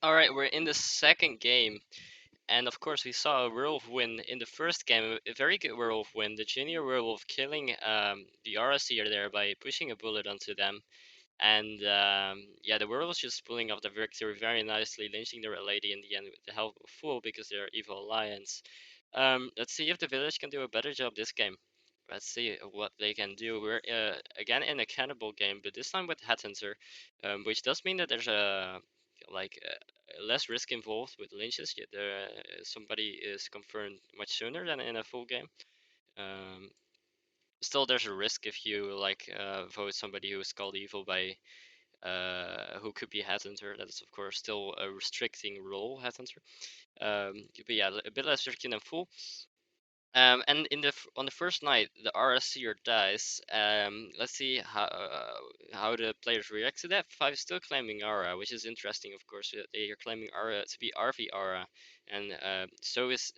All right, we're in the second game, and of course we saw a werewolf win in the first game, a very good werewolf win. The junior werewolf killing the RSCer there by pushing a bullet onto them, and yeah, the werewolves just pulling off the victory very nicely, lynching the red lady in the end with the help of Fool because they're evil alliance. Let's see if the village can do a better job this game. Let's see what they can do. We're again in a cannibal game, but this time with Headhunter, which does mean that there's a like less risk involved with lynches. Yet somebody is confirmed much sooner than in a full game. Um, Still, there's a risk if you like vote somebody who is called evil by who could be Headhunter. That is of course still a restricting role, Headhunter. But yeah, a bit less restricting than full. And on the first night, the RSCer dies. Let's see how the players react to that. Five is still claiming Aura, which is interesting, of course. They are claiming Aura to be RV Aura, and so is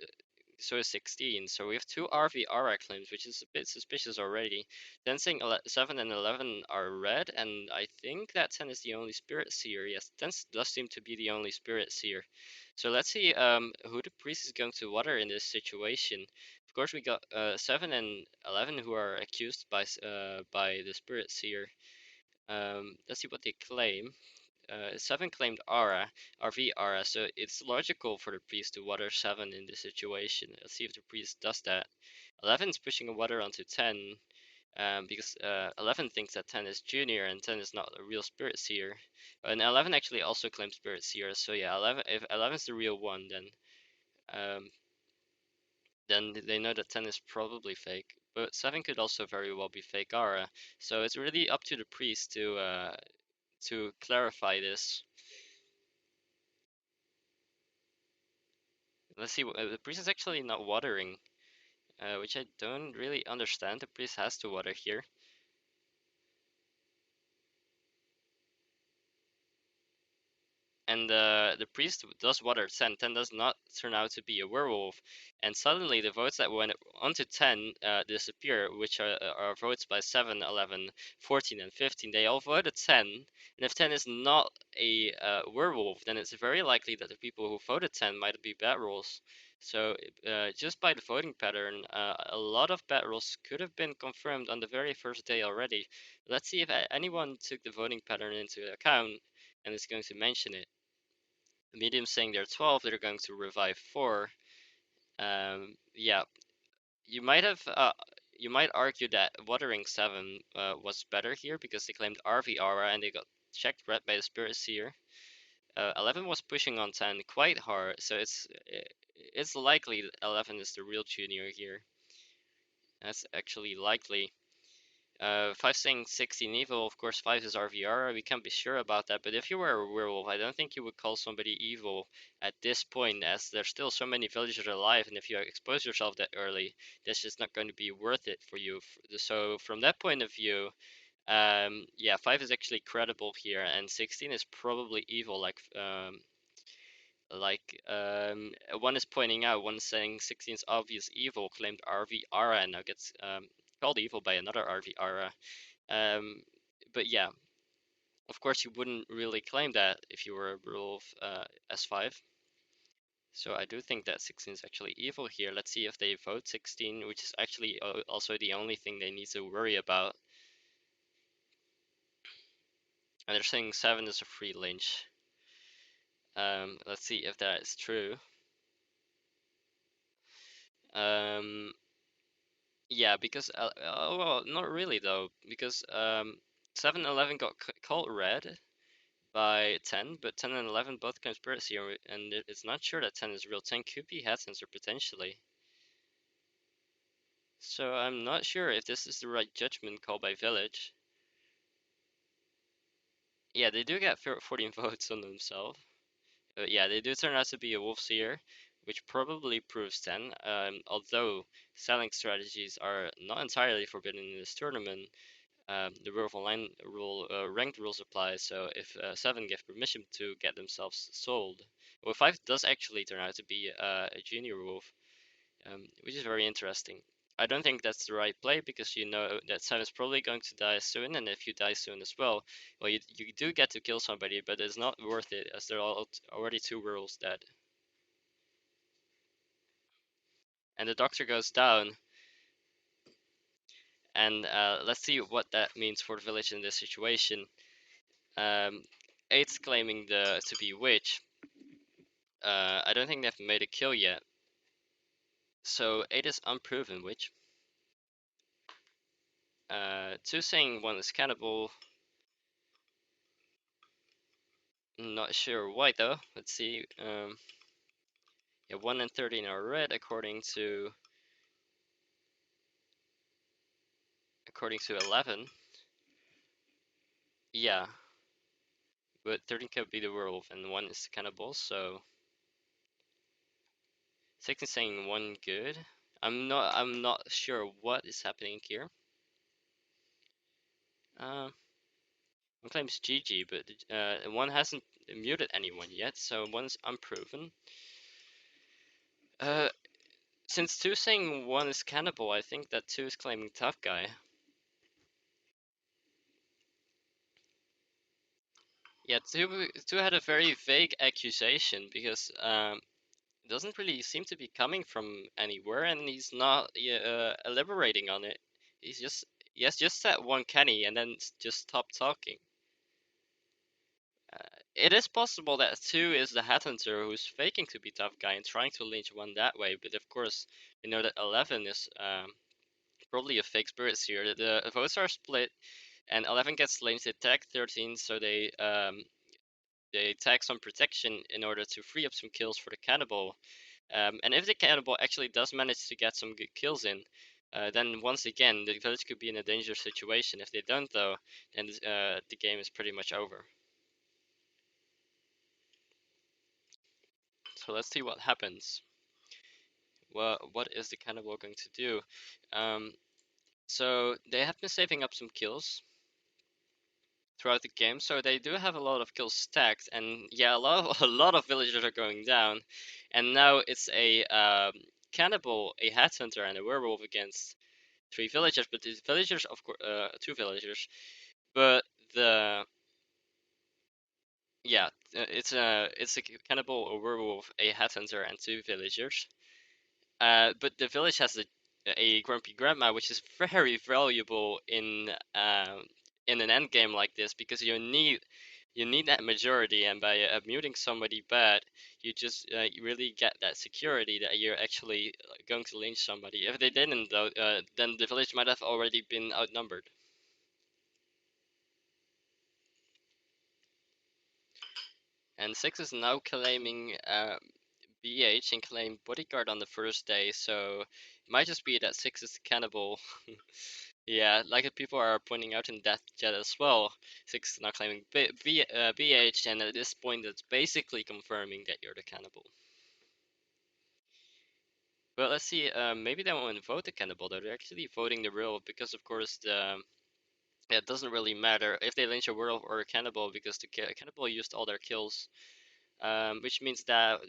16. So we have two RV Aura claims, which is a bit suspicious already. Then saying 7 and 11 are red, and I think that 10 is the only Spirit Seer. Yes, 10 does seem to be the only Spirit Seer. So let's see who the priest is going to water in this situation. Of course, we got 7 and 11 who are accused by the Spirit Seer. Let's see what they claim. 7 claimed Aura, RV Aura, so it's logical for the priest to water 7 in this situation. Let's see if the priest does that. 11 is pushing a water onto 10, because 11 thinks that 10 is junior and 10 is not a real Spirit Seer. And 11 actually also claims Spirit Seer, so yeah, 11, if 11 is the real one, um, then they know that 10 is probably fake. But 7 could also very well be fake Aura, so it's really up to the priest to clarify this. Let's see, the priest is actually not watering, which I don't really understand. The priest has to water here. And the priest does water 10. 10 does not turn out to be a werewolf. And suddenly the votes that went onto 10 disappear, which are votes by 7, 11, 14, and 15. They all voted 10. And if 10 is not a werewolf, then it's very likely that the people who voted 10 might be bad rolls. So just by the voting pattern, a lot of bad rolls could have been confirmed on the very first day already. Let's see if anyone took the voting pattern into account and is going to mention it. Medium saying they're 12, they're going to revive 4. Yeah, you might have you might argue that watering 7 was better here because they claimed RV Aura and they got checked red by the Spirit Seer. 11 was pushing on 10 quite hard, so it's likely that 11 is the real junior here. That's actually likely. 5 saying 16 evil, of course 5 is RVR, we can't be sure about that, but if you were a werewolf, I don't think you would call somebody evil at this point, as there's still so many villagers alive, and if you expose yourself that early, that's just not going to be worth it for you. So from that point of view, yeah, 5 is actually credible here, and 16 is probably evil, one is pointing out, one is saying 16 is obvious evil, claimed RV Ara, and now gets called evil by another RV Ara. Um, but yeah, of course you wouldn't really claim that if you were a rule of S5. So I do think that 16 is actually evil here. Let's see if they vote 16, which is actually also the only thing they need to worry about. And they're saying 7 is a free lynch. Let's see if that is true. Um, yeah, because well, not really though, because 7 and 11 got called red by 10, but 10 and 11 both conspiracy, and it's not sure that 10 is real. 10 could be head sensor potentially. So I'm not sure if this is the right judgment call by Village. Yeah, they do get 14 votes on themselves. Yeah, they do turn out to be a Wolf Seer, which probably proves 10. Although selling strategies are not entirely forbidden in this tournament, the Werewolf Online rule, ranked rules apply, so if 7 give permission to get themselves sold, well, 5 does actually turn out to be a junior wolf, which is very interesting. I don't think that's the right play because you know that 7 is probably going to die soon, and if you die soon as well, well, you do get to kill somebody, but it's not worth it as there are already 2 werewolves dead. And the doctor goes down, and let's see what that means for the village in this situation. 8's claiming to be witch. I don't think they've made a kill yet. So 8 is unproven witch. 2 saying 1 is cannibal. Not sure why though. Let's see. Yeah, 1 and 13 are red according to 11. Yeah, but 13 could be the werewolf and 1 is cannibal. So 6 is saying 1 good. I'm not sure what is happening here. Um, one claims GG, but 1 hasn't muted anyone yet, so 1's unproven. Uh, since 2 saying 1 is cannibal, I think that 2 is claiming tough guy. Yeah, 2 had a very vague accusation because it doesn't really seem to be coming from anywhere, and he's not elaborating on it. He has just said 1 Kenny and then just stopped talking. It is possible that 2 is the headhunter who's faking to be tough guy and trying to lynch 1 that way, but of course we know that 11 is probably a fake spirits here. The votes are split, and 11 gets lynched. They tag 13, so they tag some protection in order to free up some kills for the cannibal. And if the cannibal actually does manage to get some good kills in, then once again the village could be in a dangerous situation. If they don't though, then the game is pretty much over. So let's see what happens. Well, what is the cannibal going to do? Um, so they have been saving up some kills throughout the game, so they do have a lot of kills stacked, and yeah, a lot of villagers are going down, and now it's a cannibal, a headhunter, and a werewolf against 3 villagers, but these villagers, of course, 2 villagers, but the yeah, it's a cannibal, a werewolf, a headhunter, and 2 villagers. But the village has a grumpy grandma, which is very valuable in an end game like this because you need that majority, and by muting somebody bad, you really get that security that you're actually going to lynch somebody. If they didn't, though, then the village might have already been outnumbered. And 6 is now claiming BH and claim bodyguard on the first day, so it might just be that 6 is cannibal. Yeah, like people are pointing out in Death Chat as well. 6 is now claiming BH, and at this point, it's basically confirming that you're the cannibal. But let's see, maybe they won't vote the cannibal, though. They're actually voting the werewolf because, of course, it doesn't really matter if they lynch a werewolf or a cannibal because the cannibal used all their kills, which means that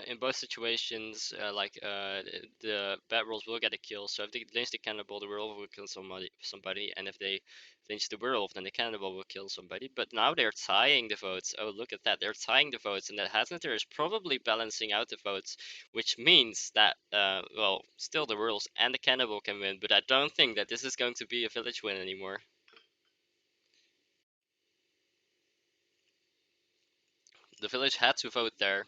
in both situations, the bad rolls will get a kill. So if they lynch the cannibal, the werewolf will kill somebody, and if they lynch the werewolf, then the cannibal will kill somebody. But now they're tying the votes. Oh, look at that! They're tying the votes, and that Hathnater is probably balancing out the votes, which means that well, still the werewolves and the cannibal can win. But I don't think that this is going to be a village win anymore. The village had to vote there,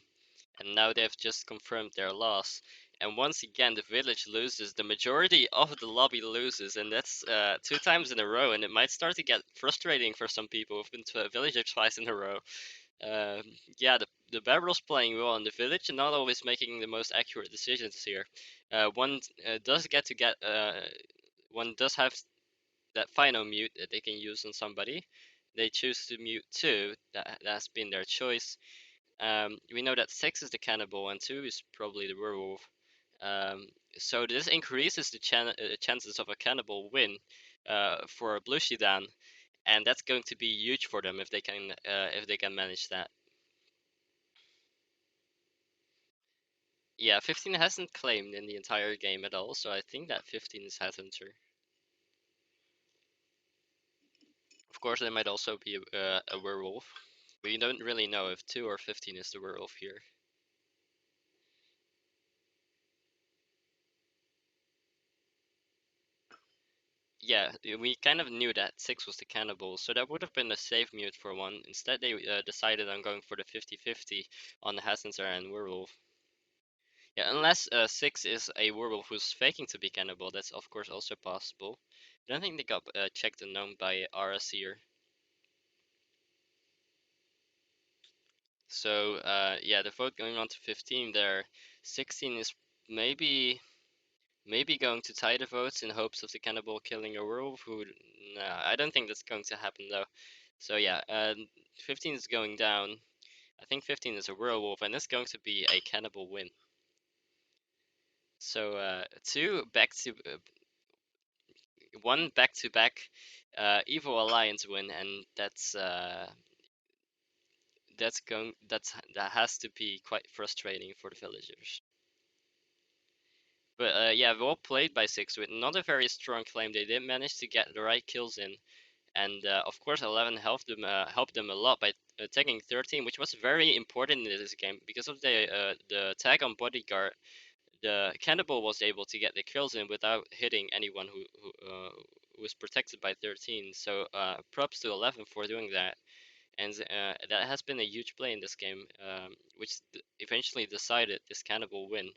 and now they've just confirmed their loss. And once again, the village loses. The majority of the lobby loses, and that's 2 times in a row. And it might start to get frustrating for some people who've been to a villager twice in a row. Yeah, the Barrel's playing well in the village and not always making the most accurate decisions here. One does one does have that final mute that they can use on somebody. They choose to mute 2. That's been their choice. We know that 6 is the cannibal and 2 is probably the werewolf. Um, so this increases the chances of a cannibal win for Blue Shidan, and that's going to be huge for them if they can, if they can manage that. Yeah, 15 hasn't claimed in the entire game at all, so I think that 15 is Headhunter. Of course, there might also be a werewolf. We don't really know if 2 or 15 is the werewolf here. Yeah, we kind of knew that 6 was the cannibal, so that would have been a safe mute for 1. Instead, they decided on going for the 50-50 on the Headhunter and werewolf. Yeah, unless 6 is a werewolf who's faking to be cannibal, that's of course also possible. I don't think they got checked and known by RS here. So yeah, the vote going on to 15 there. 16 is maybe going to tie the votes in hopes of the cannibal killing a werewolf. Who, nah, I don't think that's going to happen though. So yeah, 15 is going down. I think 15 is a werewolf, and it's going to be a cannibal win. So 2 back to 1 back to back Evil Alliance win, and that has to be quite frustrating for the villagers. But yeah, well played by 6 with not a very strong claim. They did manage to get the right kills in, and of course 11 helped them a lot by tagging 13, which was very important in this game because of the tag on bodyguard. The cannibal was able to get the kills in without hitting anyone who was protected by 13. So props to 11 for doing that, and that has been a huge play in this game, which eventually decided this cannibal win.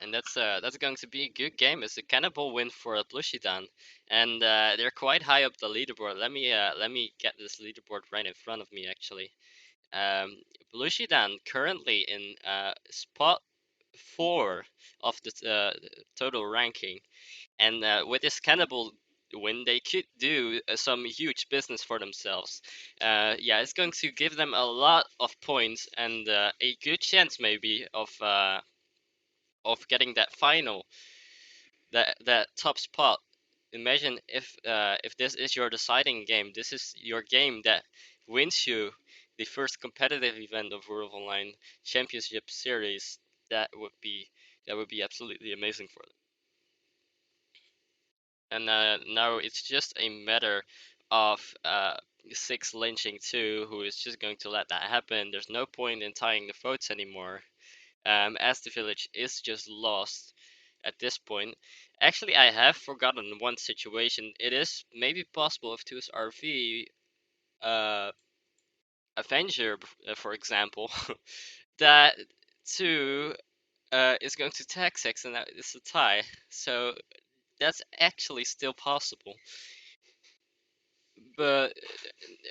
And that's going to be a good game. It's a cannibal win for Blushidan, and they're quite high up the leaderboard. Let me get this leaderboard right in front of me actually. Um, Blushidan currently in spot 4 of the total ranking, and with this cannibal win, they could do some huge business for themselves. Yeah, it's going to give them a lot of points and a good chance maybe of getting that final, that top spot. Imagine if this is your deciding game. This is your game that wins you the first competitive event of Werewolf Online Championship Series. That would be absolutely amazing for them. And now it's just a matter of 6 lynching 2, who is just going to let that happen. There's no point in tying the votes anymore, as the village is just lost at this point. Actually, I have forgotten one situation. It is maybe possible if 2's RV Avenger, for example, that 2 is going to tag 6 and that is a tie. So that's actually still possible. But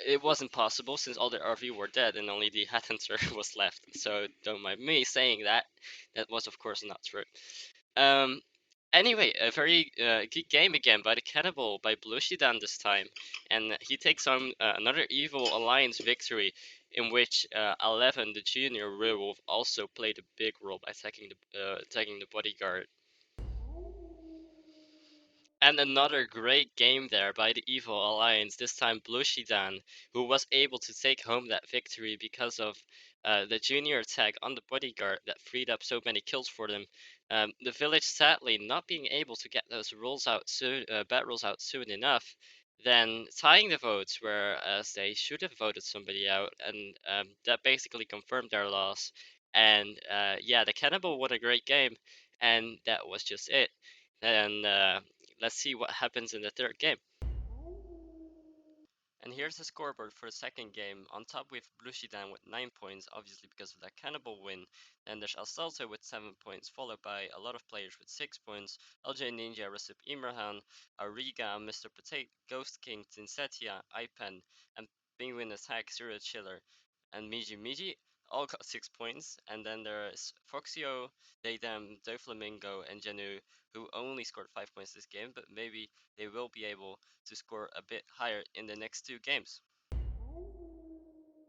it wasn't possible since all the RV were dead and only the Headhunter was left. So don't mind me saying that. That was of course not true. Um, anyway, a very good game again by the Cannibal, by Blushidan this time, and he takes on another Evil Alliance victory, in which 11, the junior werewolf, also played a big role by taking the bodyguard. And another great game there by the Evil Alliance, this time Blushidan, who was able to take home that victory because of the junior attack on the bodyguard that freed up so many kills for them. The village sadly not being able to get those rules out soon, bad rules out soon enough, then tying the votes, whereas they should have voted somebody out, and that basically confirmed their loss. And yeah, the Cannibal won a great game, and that was just it. And let's see what happens in the third game. And here's the scoreboard for the second game. On top we have Blushidan with 9 points, obviously because of that cannibal win. Then there's Assalto with 7 points, followed by a lot of players with 6 points. LJ Ninja, Recep Imrahan, Ariga, Mr. Potato, Ghost King, Tinsetia, Ipen, and Penguin Attack, Zero Chiller, and Miji all got 6 points. And then there's Foxio, Daydam, Doflamingo, and Janu, who only scored 5 points this game, but maybe they will be able to score a bit higher in the next 2 games.